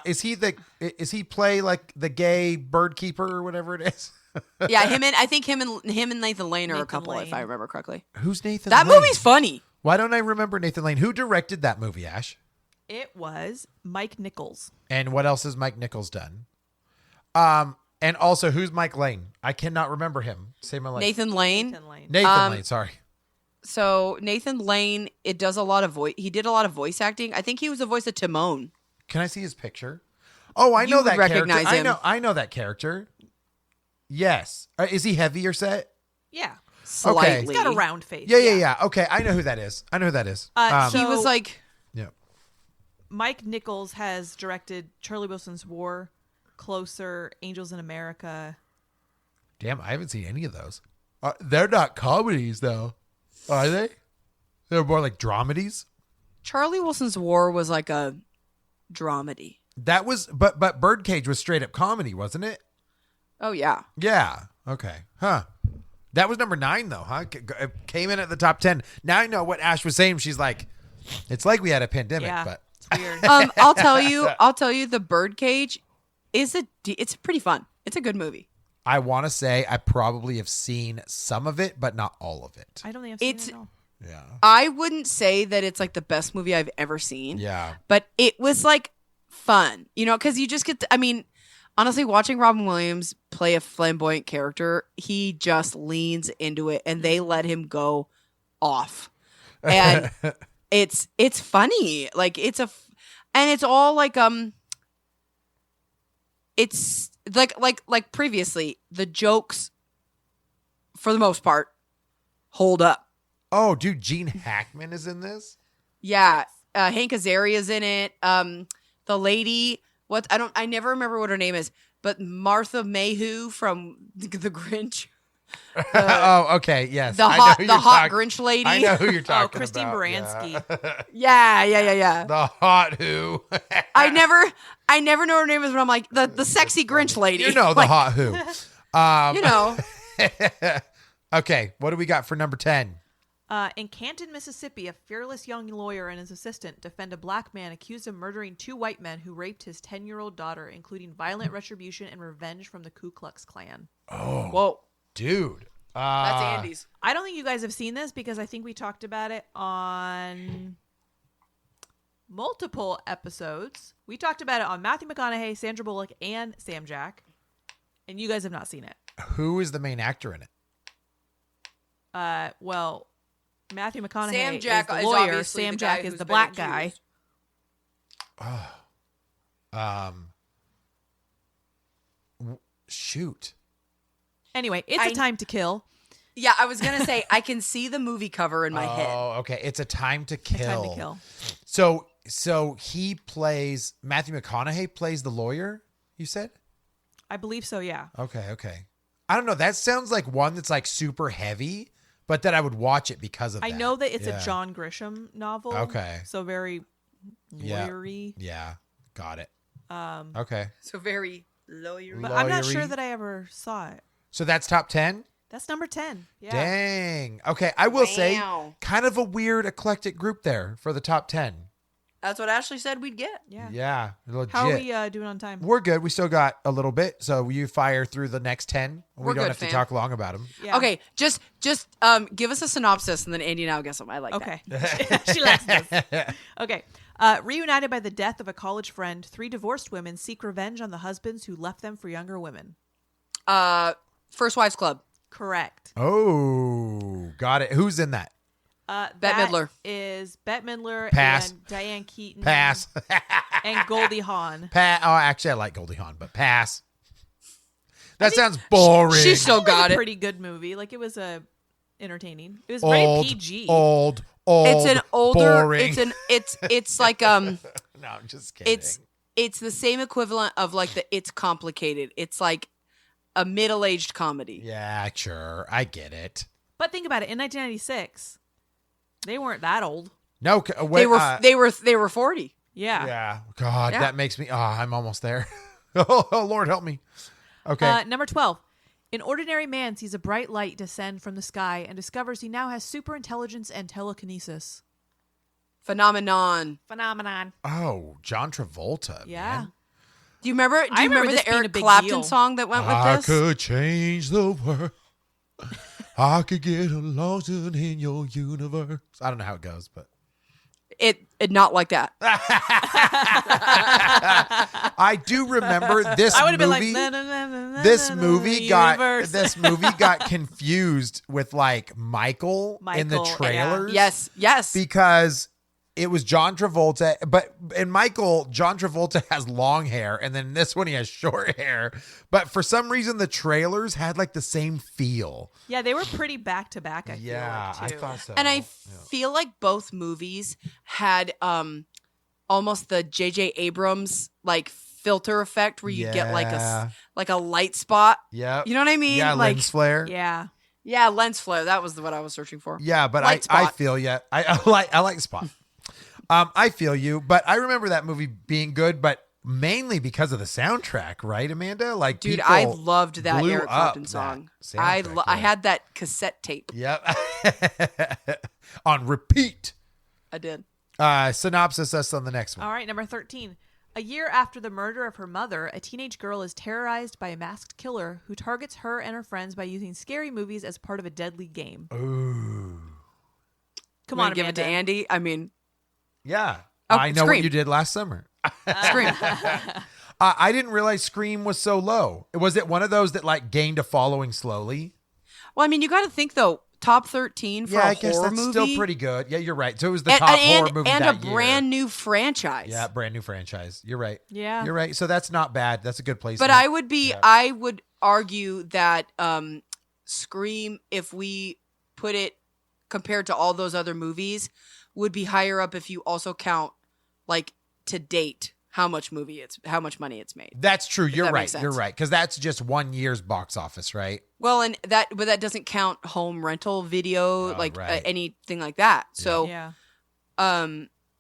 Is he play like the gay bird keeper or whatever it is? Yeah, him and Nathan Lane are a Nathan couple, if Lane. I remember correctly. Who's Nathan That Lane? movie's funny. Why don't I remember Nathan Lane? Who directed that movie, Ash? It was Mike Nichols. And what else has Mike Nichols done? And also, who's Mike Lane? I cannot remember him. Say my life. Nathan Lane. Nathan Lane. Nathan Lane, sorry. So Nathan Lane, he did a lot of voice acting. I think he was the voice of Timon. Can I see his picture? Oh, I You know would that recognize character. him. I know that character. Yes. Is he heavier set? Yeah. Slightly. He's got a round face. Yeah. Okay, I know who that is. So- He was like, yeah. Mike Nichols has directed Charlie Wilson's War, Closer, Angels in America. Damn, I haven't seen any of those. They're not comedies, though, are they? They're more like dramedies. Charlie Wilson's War was like a dramedy. That was, but Birdcage was straight up comedy, wasn't it? Oh, yeah. Yeah. Okay. Huh. That was number 9, though, huh? It came in at the top 10. Now I know what Ash was saying. She's like, it's like we had a pandemic, Yeah. but It's weird. I'll tell you, the Birdcage it's pretty fun. It's a good movie. I want to say I probably have seen some of it, but not all of it. I don't think I've seen It's- it at all. Yeah. I wouldn't say that it's like the best movie I've ever seen. Yeah. But it was like fun, because you just get honestly, watching Robin Williams play a flamboyant character, he just leans into it and they let him go off. And it's funny. Like and it's all like, it's like previously, the jokes for the most part hold up. Oh, dude, Gene Hackman is in this? Yeah. Hank Azaria's in it. The lady, I never remember what her name is, but Martha Mayhew from The Grinch. Oh, okay. Yes. The I know hot who you're Grinch lady. I know who you're talking Christine about. Baranski. Yeah. The hot who. I never know her name is, but I'm like the sexy Grinch lady. You know the Like, hot who. You know. Okay, what do we got for number 10? In Canton, Mississippi, a fearless young lawyer and his assistant defend a black man accused of murdering 2 white men who raped his 10-year-old daughter, including violent retribution and revenge from the Ku Klux Klan. Oh, Whoa. dude. That's Andy's. I don't think you guys have seen this because I think we talked about it on multiple episodes. We talked about it on Matthew McConaughey, Sandra Bullock, and Sam Jack. And you guys have not seen it. Who is the main actor in it? Well, Matthew McConaughey Sam Jack is the is lawyer. obviously Sam the Jack guy is who's the been black accused. guy. Shoot. Anyway, it's A Time to Kill. Yeah, I was gonna say I can see the movie cover in my head. Oh, okay. It's A Time to Kill. A Time to Kill. So he plays, Matthew McConaughey plays the lawyer, you said? I believe so, yeah. Okay. I don't know. That sounds like one that's like super heavy, but that I would watch it because of that. I know that it's Yeah. a John Grisham novel. Okay. So very lawyery. Yeah. Got it. Okay. So very lawyery. But I'm not Lawyery. sure that I ever saw it. So that's top 10? That's number 10. Yeah. Dang. Okay. I will say Wow. kind of a weird eclectic group there for the top 10. That's what Ashley said we'd get. Yeah. Yeah. Legit. How are we doing on time? We're good. We still got a little bit. So you fire through the next 10. We We're don't good, have to fam. talk long about them. Yeah. Okay, just give us a synopsis and then Andy and I'll guess them. I like Okay. She likes this. Okay. Reunited by the death of a college friend, 3 divorced women seek revenge on the husbands who left them for younger women. that. First Wives Club. Correct. Oh, got it. Who's in that? Bette Midler. Is Bette Midler Pass. and Diane Keaton. Pass. And Goldie Hawn. Oh, actually, I like Goldie Hawn, but pass. That sounds boring. She still It was got a it. pretty good movie. Like, it was entertaining. It was old, very PG. Old. It's an older. Boring. It's like No, I'm just kidding. it's the same equivalent of like It's Complicated. It's like a middle-aged comedy. Yeah, sure. I get it. But think about it. In 1996, they weren't that old. No, wait, They were 40. Yeah. Yeah. God, Yeah. that makes me. I'm almost there. Oh, Lord, help me. Okay. Number 12. An ordinary man sees a bright light descend from the sky and discovers he now has super intelligence and telekinesis. Phenomenon. Phenomenon. Oh, John Travolta. Yeah. Man. Do you remember? I remember this the being a Eric big Clapton deal. song that went with I this? could change the world. I could get lost in your universe. I don't know how it goes, but It not like that. I do remember this I would have been like, movie. na, na, na, na, na, This na, na, movie universe. got confused with like Michael in the Michael, yeah. trailers. Yes. Because it was John Travolta, but in Michael, John Travolta has long hair, and then this one he has short hair. But for some reason, the trailers had like the same feel. Yeah, they were pretty back to back, I feel like, I too. thought so. And I feel like both movies had almost the J.J. Abrams like filter effect where you get like a light spot. Yeah. You know what I mean? Yeah, like, lens flare. Yeah. Yeah, lens flare. That was what I was searching for. Yeah, but Light I spot. feel you. I like Spot. I feel you, but I remember that movie being good, but mainly because of the soundtrack, right, Amanda? Like, Dude, people I loved that blew Eric up Clapton that song. soundtrack, I yeah. had that cassette tape. Yep. On repeat. I did. Synopsis us on the next one. All right, number 13. A year after the murder of her mother, a teenage girl is terrorized by a masked killer who targets her and her friends by using scary movies as part of a deadly game. Ooh. Come You on, wanna give it to Amanda. Andy. I mean, Yeah. Oh, I know what Scream. you did last summer. Scream. I didn't realize Scream was so low. Was it one of those that like gained a following slowly? Well, I mean, you got to think though. Top 13 for Yeah, a I guess horror that's movie. still pretty good. Yeah, you're right. So it was the top horror movie and that a year. brand new franchise. Yeah, brand new franchise. You're right. Yeah. You're right. So that's not bad. That's a good place. But I would argue that Scream, if we put it compared to all those other movies, would be higher up if you also count like to date how much money it's made. That's true. You're that right. makes sense. You're right. Because that's just 1 year's box office, right? Well, but that doesn't count home rental video, Oh, right. anything like that. So, Yeah.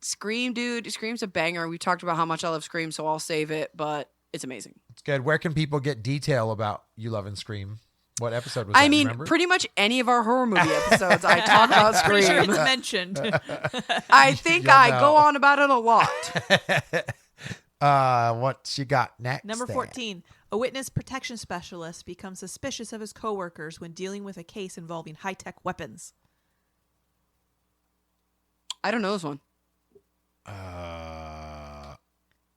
Scream, dude, Scream's a banger. We talked about how much I love Scream, so I'll save it, but it's amazing. It's good. Where can people get detail about you loving Scream? What episode was that? I You mean, remember? pretty much any of our horror movie episodes, I talk about Pretty sure Scream. it's mentioned. I think You'll I know. go on about it a lot. What you got next? Number there? 14. A witness protection specialist becomes suspicious of his coworkers when dealing with a case involving high-tech weapons. I don't know this one.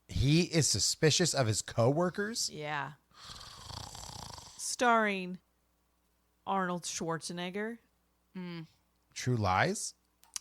He is suspicious of his coworkers. Yeah. Starring Arnold Schwarzenegger. True Lies.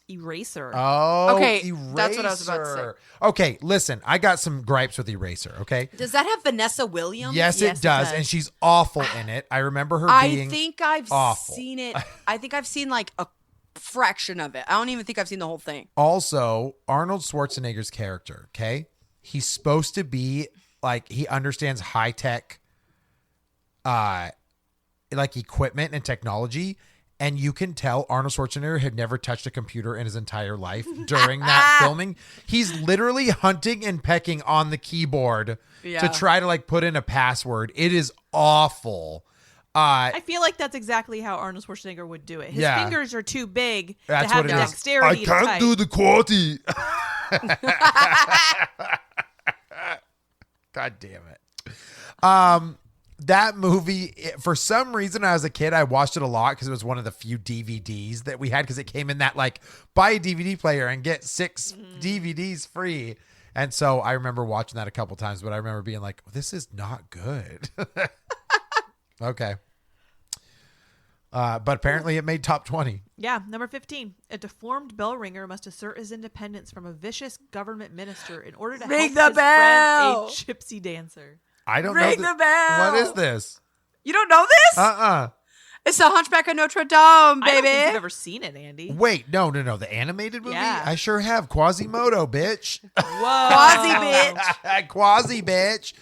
Eraser. Oh, Okay, Eraser. that's what I was about to say. Okay, listen, I got some gripes with Eraser. Okay. Does that have Vanessa Williams? Yes, Yes, it does, it does. and she's awful in it. I remember her I being. think I've awful. seen it. I think I've seen like a fraction of it. I don't even think I've seen the whole thing. Also, Arnold Schwarzenegger's character. Okay, he's supposed to be like he understands high tech, like equipment and technology. And you can tell Arnold Schwarzenegger had never touched a computer in his entire life during that filming. He's literally hunting and pecking on the keyboard to try to like put in a password. It is awful. I feel like that's exactly how Arnold Schwarzenegger would do it. His Yeah. fingers are too big That's to have what the it is. dexterity to type. the quality. God damn it. That movie, for some reason, as a kid, I watched it a lot because it was one of the few DVDs that we had because it came in that like buy a DVD player and get 6 DVDs free. And so I remember watching that a couple times, but I remember being like, this is not good. Okay. But apparently it made top 20. Yeah, number 15. A deformed bell ringer must assert his independence from a vicious government minister in order to Ring help the his bell! friend, a gypsy dancer. I don't Ring know. the bell! What is this? You don't know this? It's the Hunchback of Notre Dame, I don't think baby. you've ever seen it, Andy. Wait, no. The animated movie? Yeah. I sure have. Quasimodo, bitch. Whoa. Quasi bitch. Quasi bitch.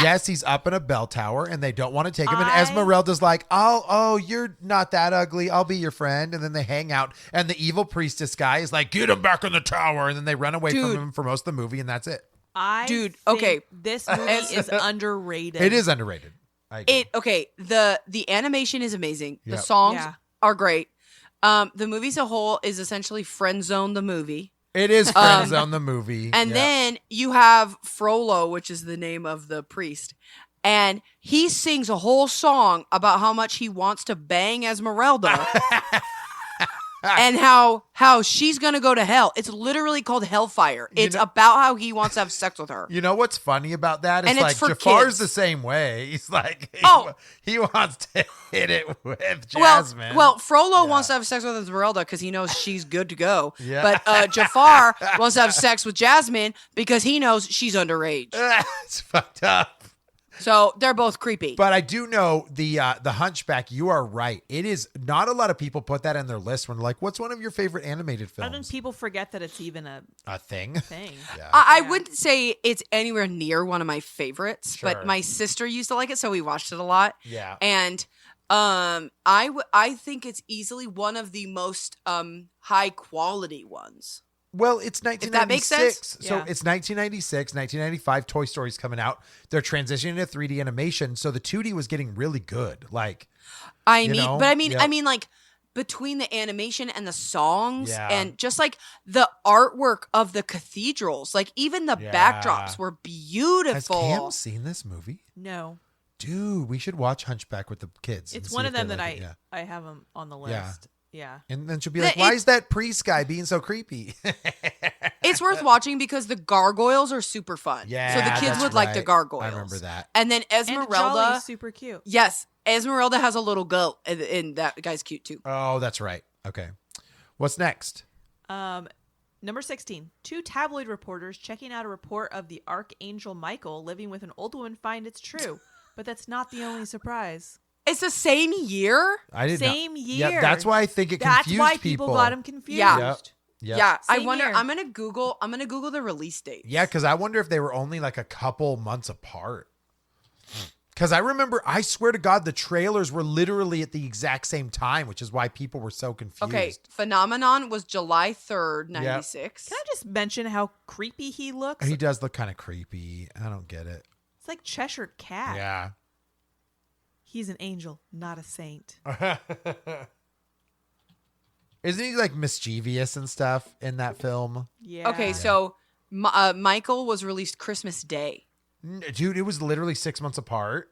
Yes, he's up in a bell tower and they don't want to take him. And I- Esmeralda's like, oh, you're not that ugly. I'll be your friend. And then they hang out. And the evil priestess guy is like, get him back in the tower. And then they run away from Dude. him for most of the movie. And that's it. Think okay. this movie is underrated. It is underrated. I agree. The animation is amazing. The Yep. songs Yeah. are great. The movie as a whole is essentially Friend Zone the movie. It is Friends on the movie. And Yeah. then you have Frollo, which is the name of the priest. And he sings a whole song about how much he wants to bang Esmeralda. And how she's going to go to hell. It's literally called Hellfire. It's about how he wants to have sex with her. You know what's funny about that? It's And it's like for Jafar's kids. the same way. He's like, Oh. he wants to hit it with Jasmine. Well, Frollo wants to have sex with Esmeralda because he knows she's good to go. Yeah. But Jafar wants to have sex with Jasmine because he knows she's underage. It's fucked up. So they're both creepy. But I do know the Hunchback. You are right. It is not a lot of people put that in their list when they're like, what's one of your favorite animated I think films? people forget that it's even a A thing. thing. Yeah. I wouldn't say it's anywhere near one of my favorites, Sure. but my sister used to like it, so we watched it a lot. Yeah. And I think it's easily one of the most high quality ones. Well, it's that makes 1996. sense. So Yeah. it's 1996, 1995. Toy Story's coming out. They're transitioning to 3D animation. So the 2D was getting really good. Like, I know? mean, like between the animation and the songs Yeah. and just like the artwork of the cathedrals, like even the Yeah. backdrops were has beautiful. Cam seen this movie? No. Dude, we should watch Hunchback with the kids. and It's see one if of they them that like it. Yeah. I have them on the Yeah. list. Yeah. And then she'll be The- like, why it- is that priest guy being so creepy? It's worth watching because the gargoyles are super fun. Yeah, so the kids that's would like the right. gargoyles. I remember that. And then And Esmeralda. Jolly's super cute. Yes, Esmeralda has a little goat, and that guy's cute too. Oh, that's right. Okay. What's next? Number 16. 2 tabloid reporters checking out a report of the Archangel Michael living with an old woman find it's true. But that's not the only surprise. It's the same year. I didn't Same know. year. Yeah, that's why I think it That's confused why people got him confused. Yeah. Yep. Yep. Yeah, I Same wonder. year. I'm gonna Google the release date. Yeah, because I wonder if they were only like a couple months apart. Because I remember, I swear to God, the trailers were literally at the exact same time, which is why people were so confused. Okay, Phenomenon was July 3rd, 96. Can I just mention how creepy he looks? He does look kind of creepy. I don't get it. It's like Cheshire Cat. Yeah. He's an angel, not a saint. Isn't he like mischievous and stuff in that film? Yeah. Okay, so Michael was released Christmas Day. Dude, it was literally 6 months apart.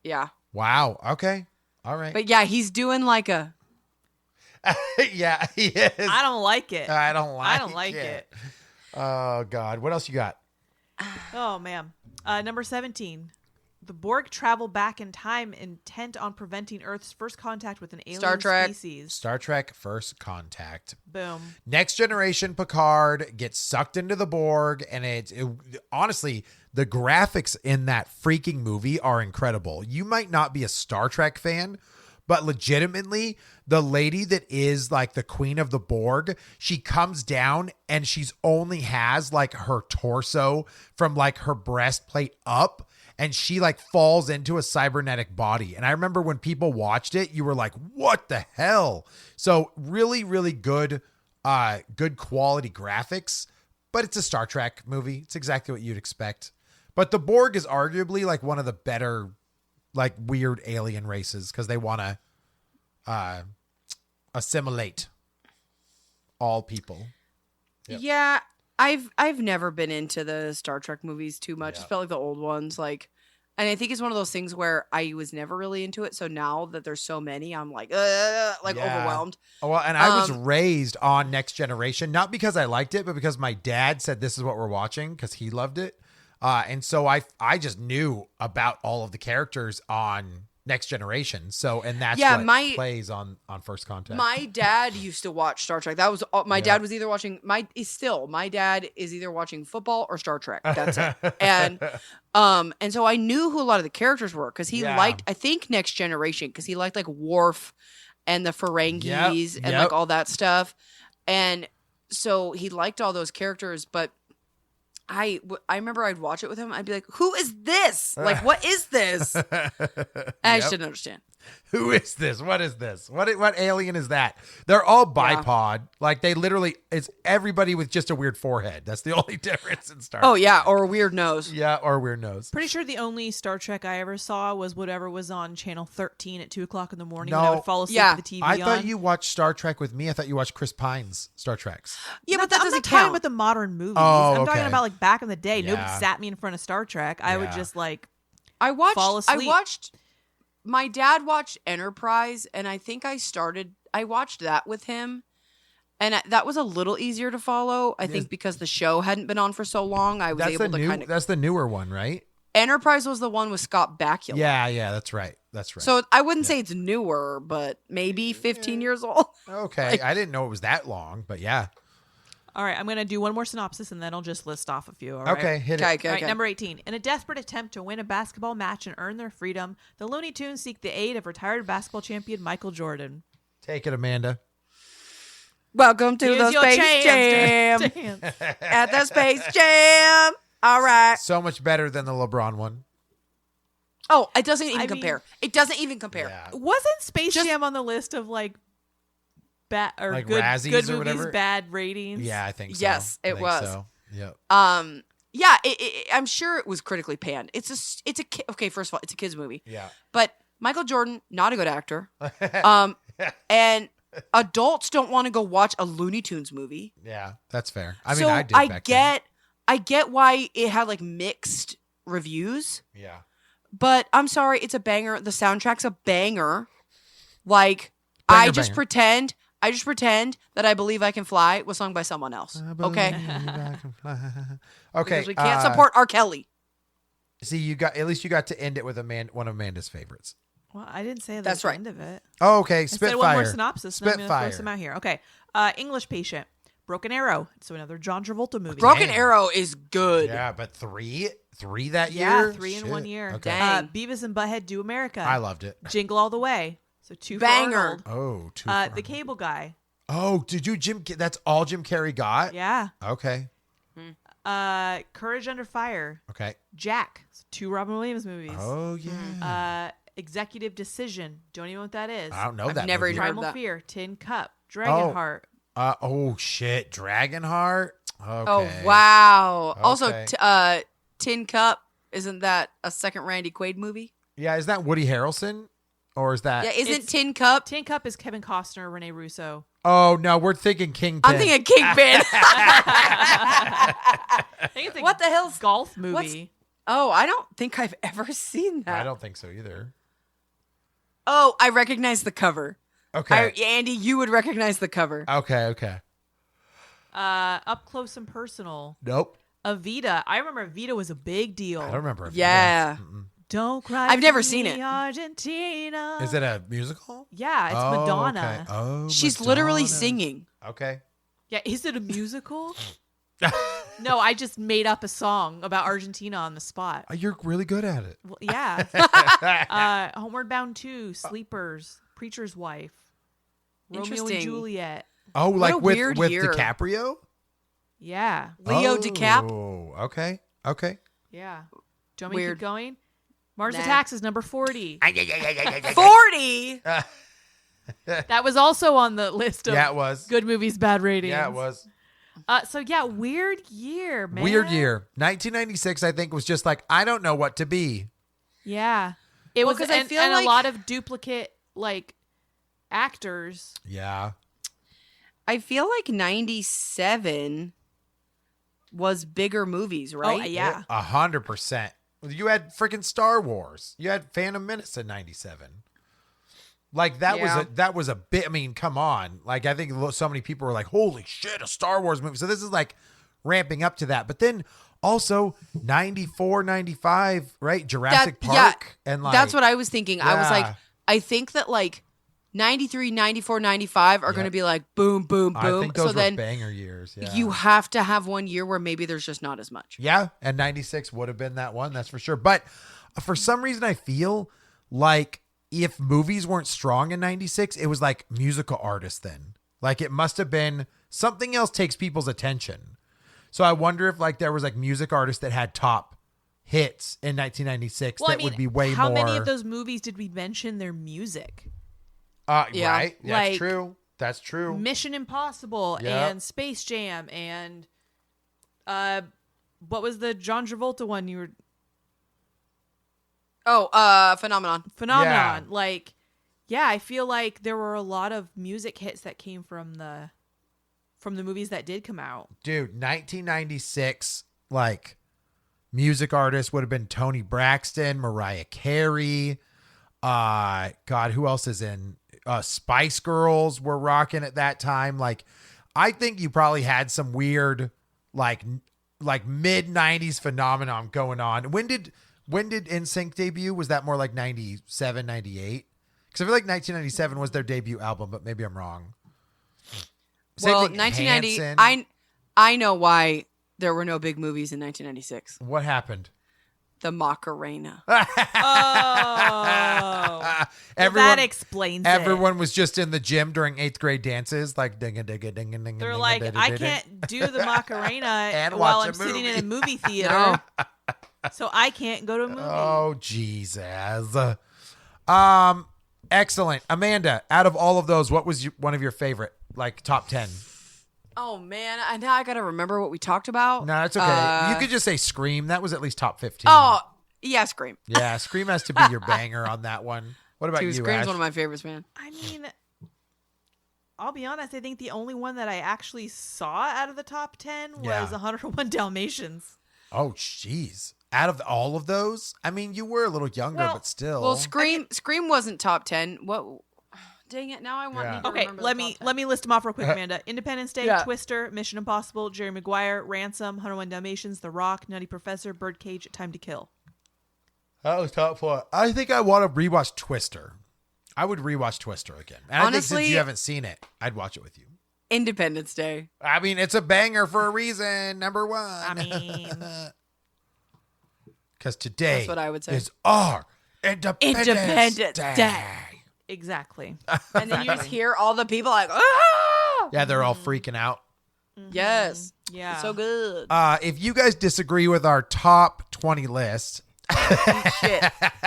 Yeah. Wow. Okay. All right. But yeah, he's doing like a... Yeah, he is. I don't like it. I don't like it. Oh, God. What else you got? Oh, man. Number 17. The Borg travel back in time intent on preventing Earth's first contact with an alien Star Trek. species. Star Trek First Contact. Boom. Next Generation Picard gets sucked into the Borg, and honestly, the graphics in that freaking movie are incredible. You might not be a Star Trek fan, but legitimately, the lady that is like the queen of the Borg, she comes down and she's only has like her torso from like her breastplate up. And she like falls into a cybernetic body. And I remember when people watched it, you were like, what the hell? So really, really good quality graphics, but it's a Star Trek movie. It's exactly what you'd expect. But the Borg is arguably like one of the better, like weird alien races because they want to assimilate all people. Yep. Yeah, I've never been into the Star Trek movies too much. Yeah. It's felt like the old ones, like, and I think it's one of those things where I was never really into it. So now that there's so many, I'm like Yeah. overwhelmed. Well, and I was raised on Next Generation, not because I liked it, but because my dad said this is what we're watching because he loved it. And so I just knew about all of the characters on Next Generation. So, and that's what plays on First Contact. My dad used to watch Star Trek. That was my dad was either watching my dad is either watching football or Star Trek. That's it. And so I knew who a lot of the characters were because he liked, I think, Next Generation because he liked like Worf and the Ferengis and like all that stuff. And so he liked all those characters, but I remember I'd watch it with him. I'd be like, who is this? Like, what is this? I just didn't understand. Who is this? What is this? What alien is that? They're all bipod. Like they literally, it's everybody with just a weird forehead. That's the only difference in Star Trek. Oh, yeah. Or a weird nose. Yeah, or a weird nose. Pretty sure the only Star Trek I ever saw was whatever was on channel 13 at 2 o'clock in the morning when I would fall asleep with the TV I on. thought you watched Star Trek with me. I thought you watched Chris Pine's Star Treks. Yeah, but that I'm doesn't not talking count. about the modern movies. Oh, I'm talking okay. about like back in the day. Yeah. Nobody sat me in front of Star Trek. I would Yeah. just like I fall asleep. My dad watched Enterprise, and I think I watched that with him. And that was a little easier to follow, I think, because the show hadn't been on for so long. I was able to kind of... That's the newer one, right? Enterprise was the one with Scott Bakula. Yeah, that's right. So I wouldn't say it's newer, but maybe 15 years old. Okay, I didn't know it was that long, but yeah. All right, I'm going to do one more synopsis and then I'll just list off a few. All right? Okay, hit it. Okay. All right, number 18. In a desperate attempt to win a basketball match and earn their freedom, the Looney Tunes seek the aid of retired basketball champion Michael Jordan. Take it, Amanda. Welcome to the Space Jam. At the Space Jam. All right. So much better than the LeBron one. Oh, it doesn't even I compare. mean- It doesn't even compare. Yeah. Wasn't Space Jam on the list of like bad or Like good, Razzies good or movies, whatever? bad ratings? Yeah, I think so. Yes, I it think was. So. Yep. Yeah, I'm sure it was critically panned. Okay, first of all, it's a kids movie. Yeah. But Michael Jordan, not a good actor. And adults don't want to go watch a Looney Tunes movie. Yeah, that's fair. I mean, So I did back then. I get why it had like mixed reviews, Yeah. but I'm sorry, it's a banger. The soundtrack's a banger. Like Banger, I just pretend that I Believe I Can Fly was sung by someone else. Okay? Okay. Because we can't support R. Kelly. See, at least you got to end it with one of Amanda's favorites. Well, I didn't say That's the right. end of it. Oh, okay. I said Spitfire. one more synopsis. And I'm going to throw Spitfire. some out here. Okay. English Patient. Broken Arrow. So another John Travolta movie. Broken Dang. Arrow is good. Yeah, but three that year? Yeah, 3 in Shit. 1 year. Okay. Dang. Beavis and Butthead Do America. I loved it. Jingle All the Way. So 2 for Banger. Arnold. Oh, two. The for- Cable Guy. Oh, that's all Jim Carrey got? Yeah. Okay. Courage Under Fire. Okay. Jack. So 2 Robin Williams movies. Oh, yeah. Executive Decision. Don't even know what that is. I don't know I've that never movie. even heard Primal that. Fear. Tin Cup. Dragonheart. Oh, shit. Dragonheart? Okay. Oh wow! Okay. Also, Tin Cup, isn't that a second Randy Quaid movie? Yeah, is that Woody Harrelson? Or is that... Yeah, isn't It's- Tin Cup? Tin Cup is Kevin Costner, Rene Russo. Oh, no, we're thinking Kingpin. I'm thinking Kingpin. I think it's a What the hell's golf movie. Oh, I don't think I've ever seen that. I don't think so either. Oh, I recognize the cover. Okay. Andy, you would recognize the cover. Okay. Up Close and Personal. Nope. Evita. I remember Evita was a big deal. I don't remember. If Yeah. Don't cry. I've never for seen me, it. Argentina. Is it a musical? Yeah, it's Oh, Madonna. Okay. Oh, She's literally Madonna. singing. Okay. Yeah, is it a musical? No, I just made up a song about Argentina on the spot. Oh, you're really good at it. Well, yeah. Homeward Bound 2, Sleepers, Preacher's Wife, Romeo and Interesting. Juliet. Oh, a like with weird year. DiCaprio? Yeah, Leo DiCap. Oh, okay. yeah. Do you want me to Weird. keep going? Mars Nah. Attacks is number 40. 40. That was also on the list of Yeah, it was. good movies, bad ratings. Yeah, it was. So yeah, weird year, man. Weird year. 1996, I think, was just like, I don't know what to be. Yeah, it Well, was, 'cause I and, feel and like- a lot of duplicate like actors. Yeah. I feel like 97 was bigger movies, right? Oh, yeah. 100%. You had freaking Star Wars. You had Phantom Menace in 97. Like Yeah. that was a bit. I mean, come on. Like I think so many people were like, "Holy shit, a Star Wars movie!" So this is like ramping up to that. But then also 94, 95, right? Jurassic Park, and like that's what I was thinking. I was like, Yeah. I think that like 93, 94, 95 are going to Yep. be like boom, boom, I boom. think those So were then banger years. Yeah. you have to have one year where maybe there's just not as much. Yeah, and 96 would have been that one, that's for sure. But for some reason, I feel like if movies weren't strong in 96, it was like musical artists then. Like it must have been something else takes people's attention. So I wonder if like there was like music artists that had top hits in 1996 Well, that I mean, would be way how more. many of those movies did we mention their music? Yeah, right? That's like- true. That's true. Mission Impossible Yep. and Space Jam and what was the John Travolta one you were Phenomenon. Phenomenon. Like, yeah, I feel like there were a lot of music hits that came from the movies that did come out. Dude, 1996, like music artists would have been Toni Braxton, Mariah Carey. God, who else is in? Spice Girls were rocking at that time. Like, I think you probably had some weird, like mid 90s phenomenon going on. When did NSYNC debut? Was that more like 97, 98? Because I feel like 1997 was their debut album, but maybe I'm wrong. Same Well, thing, 1990. Hanson. I know why there were no big movies in 1996. What happened? The Macarena. Oh, Everyone, that explains it. everyone was just in the gym during 8th grade dances, like ding a ding a ding a ding. They're like, I can't do the Macarena And while watch I'm a sitting in movie. a movie theater, No. so I can't go to a movie. Oh Jesus! Excellent, Amanda. Out of all of those, what was one of your favorite, like top 10? Oh man, now I gotta remember what we talked about. No, that's okay. You could just say Scream. That was at least top 15. Oh yeah, Scream. Yeah, Scream has to be your banger on that one. What about Dude, you, Scream's Ash? one of my favorites, man. I mean, I'll be honest. I think the only one that I actually saw out of the top 10 was Yeah. 101 Dalmatians. Oh, jeez. Out of all of those, I mean, you were a little younger, Well- but still. Well, Scream wasn't top 10. What? Dang it! Now I want Yeah. you to Okay, remember let the me top 10. let me list them off real quick, Amanda. Independence Day, Yeah. Twister, Mission Impossible, Jerry Maguire, Ransom, 101 Dalmatians, The Rock, Nutty Professor, Birdcage, Time to Kill. That was top 4. I think I want to rewatch Twister. I would rewatch Twister again. And I think Honestly- since you haven't seen it, I'd watch it with you. Independence Day. I mean, it's a banger for a reason. Number 1. I mean, Because today That's what I would say. is our Independence Independence Day. Day. exactly. And then you just hear all the people like, ah! Yeah, they're all freaking out. Yes. Yeah. So good. If you guys disagree with our top 20 list, Shit.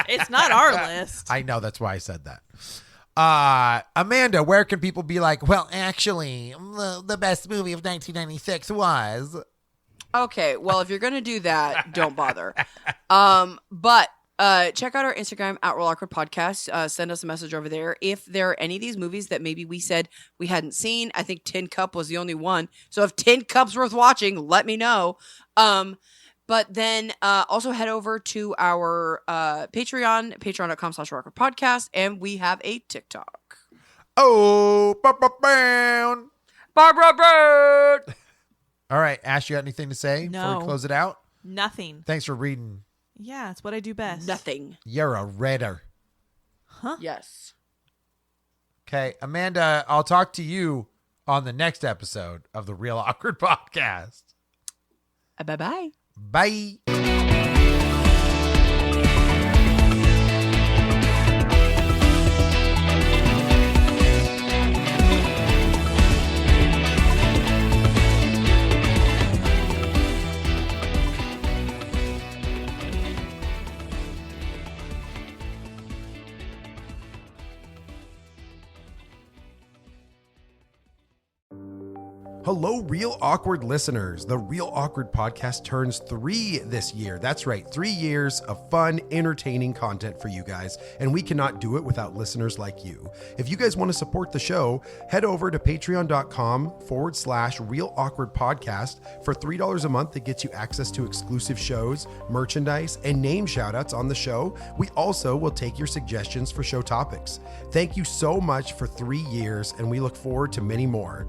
It's not our list. I know that's why I said that. Amanda, where can people be like, well, actually, the best movie of 1996 was... Okay, well, if you're gonna do that, don't bother. But check out our Instagram at Real Awkward Podcast. Send us a message over there. If there are any of these movies that maybe we said we hadn't seen, I think Tin Cup was the only one. So if Tin Cup's worth watching, let me know. But then also head over to our Patreon, patreon.com/awkwardpodcast, and we have a TikTok. Oh, Brown. Barbara Bird. All right, Ash, you got anything to say before No. we close it out? Nothing. Thanks for reading. Yeah, it's what I do best. Nothing. You're a redder. Huh? Yes. Okay, Amanda, I'll talk to you on the next episode of the Real Awkward Podcast. Bye-bye. Bye. Hello, Real Awkward listeners. The Real Awkward Podcast turns 3 this year. That's right, 3 years of fun, entertaining content for you guys, and we cannot do it without listeners like you. If you guys want to support the show, head over to patreon.com/Real Awkward Podcast. For $3 a month, that gets you access to exclusive shows, merchandise, and name shoutouts on the show. We also will take your suggestions for show topics. Thank you so much for 3 years, and we look forward to many more.